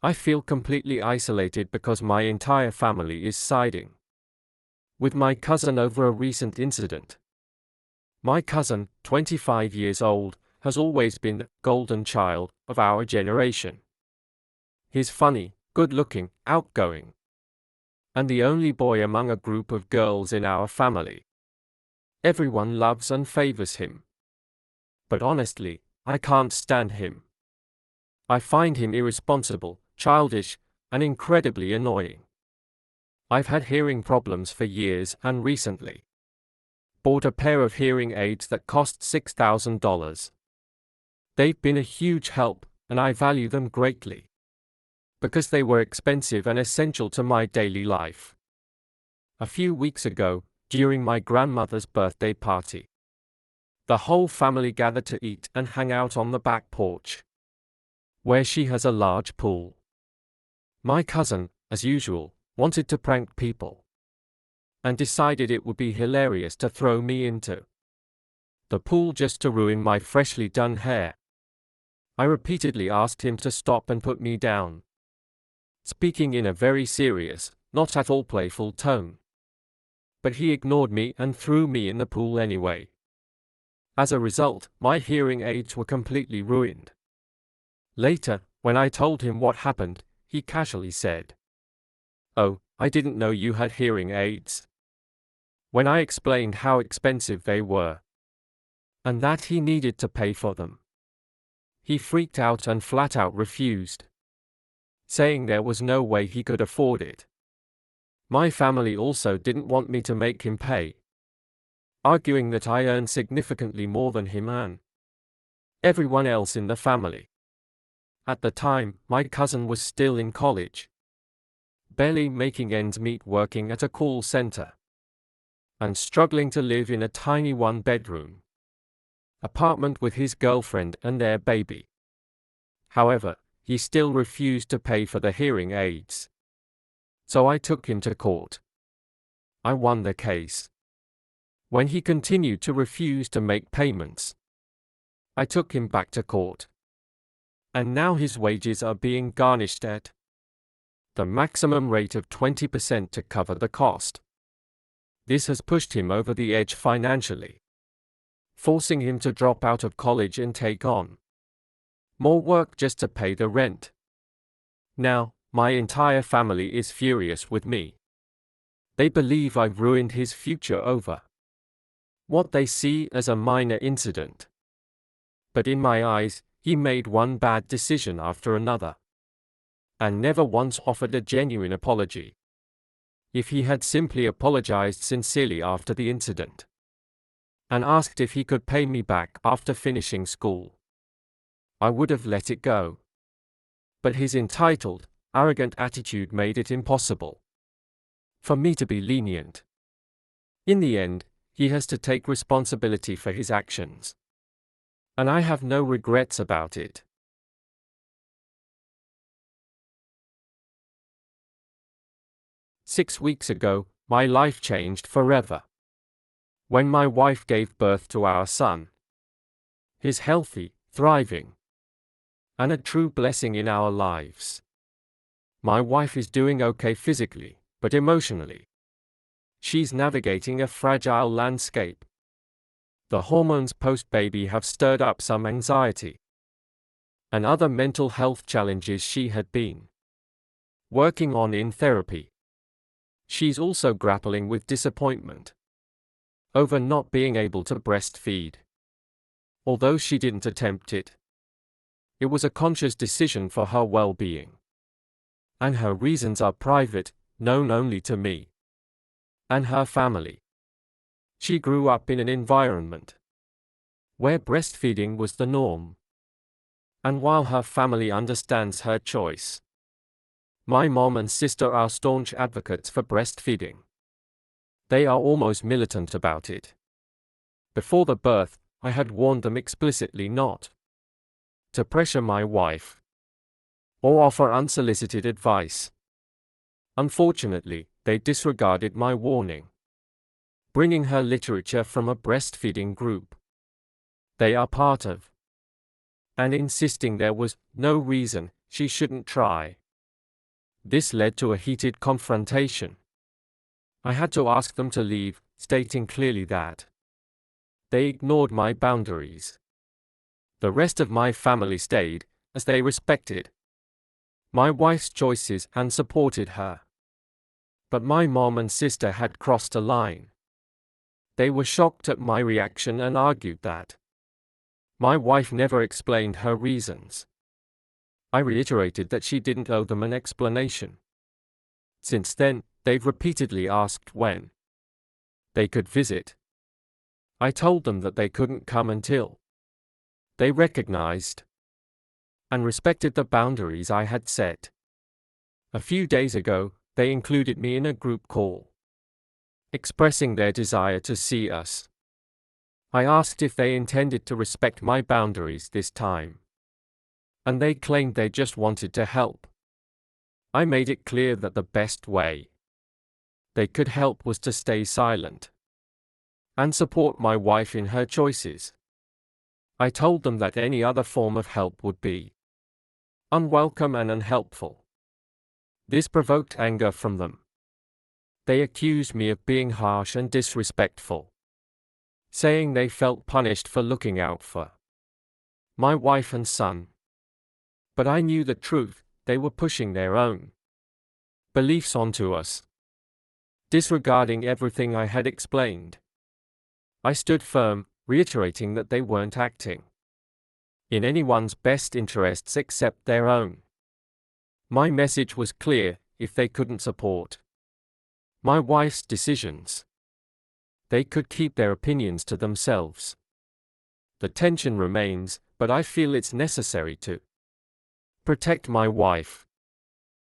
I feel completely isolated because my entire family is siding with my cousin over a recent incident. My cousin, 25 years old, has always been the golden child of our generation. He's funny, good-looking, outgoing, and the only boy among a group of girls in our family. Everyone loves and favors him. But honestly, I can't stand him. I find him irresponsible, childish, and incredibly annoying. I've had hearing problems for years and recently bought a pair of hearing aids that cost $6,000. They've been a huge help, and I value them greatly because they were expensive and essential to my daily life. A few weeks ago, during my grandmother's birthday party, the whole family gathered to eat and hang out on the back porch, where she has a large pool. My cousin, as usual, wanted to prank people and decided it would be hilarious to throw me into the pool just to ruin my freshly done hair. I repeatedly asked him to stop and put me down, speaking in a very serious, not at all playful tone. But he ignored me and threw me in the pool anyway. As a result, my hearing aids were completely ruined. Later, when I told him what happened, he casually said, "Oh, I didn't know you had hearing aids." When I explained how expensive they were, and that he needed to pay for them, he freaked out and flat out refused, saying there was no way he could afford it. My family also didn't want me to make him pay, arguing that I earn significantly more than him and everyone else in the family. At the time, my cousin was still in college, barely making ends meet working at a call center, and struggling to live in a tiny one-bedroom apartment with his girlfriend and their baby. However, he still refused to pay for the hearing aids. So I took him to court. I won the case. When he continued to refuse to make payments, I took him back to court. And now his wages are being garnished at the maximum rate of 20% to cover the cost. This has pushed him over the edge financially, forcing him to drop out of college and take on more work just to pay the rent. Now, my entire family is furious with me. They believe I've ruined his future over what they see as a minor incident. But in my eyes, he made one bad decision after another, and never once offered a genuine apology. If he had simply apologized sincerely after the incident, and asked if he could pay me back after finishing school, I would have let it go. But his entitled, arrogant attitude made it impossible for me to be lenient. In the end, he has to take responsibility for his actions, and I have no regrets about it. "6 weeks ago, my life changed forever when my wife gave birth to our son. He's healthy, thriving, and a true blessing in our lives. My wife is doing okay physically, but emotionally, she's navigating a fragile landscape. The hormones post-baby have stirred up some anxiety and other mental health challenges she had been working on in therapy. She's also grappling with disappointment over not being able to breastfeed. Although she didn't attempt it, it was a conscious decision for her well-being, and her reasons are private, known only to me and her family. She grew up in an environment where breastfeeding was the norm, and while her family understands her choice, my mom and sister are staunch advocates for breastfeeding. They are almost militant about it. Before the birth, I had warned them explicitly not to pressure my wife or offer unsolicited advice. Unfortunately, they disregarded my warning, bringing her literature from a breastfeeding group they are part of, and insisting there was no reason she shouldn't try. This led to a heated confrontation. I had to ask them to leave, stating clearly that they ignored my boundaries. The rest of my family stayed, as they respected my wife's choices and supported her. But my mom and sister had crossed a line. They were shocked at my reaction and argued that my wife never explained her reasons. I reiterated that she didn't owe them an explanation. Since then, they've repeatedly asked when they could visit. I told them that they couldn't come until they recognized and respected the boundaries I had set. A few days ago, they included me in a group call, expressing their desire to see us. I asked if they intended to respect my boundaries this time, and they claimed they just wanted to help. I made it clear that the best way they could help was to stay silent and support my wife in her choices. I told them that any other form of help would be unwelcome and unhelpful. This provoked anger from them. They accused me of being harsh and disrespectful, saying they felt punished for looking out for my wife and son. But I knew the truth. They were pushing their own beliefs onto us, disregarding everything I had explained. I stood firm, reiterating that they weren't acting in anyone's best interests except their own. My message was clear: if they couldn't support my wife's decisions, they could keep their opinions to themselves. The tension remains, but I feel it's necessary to protect my wife.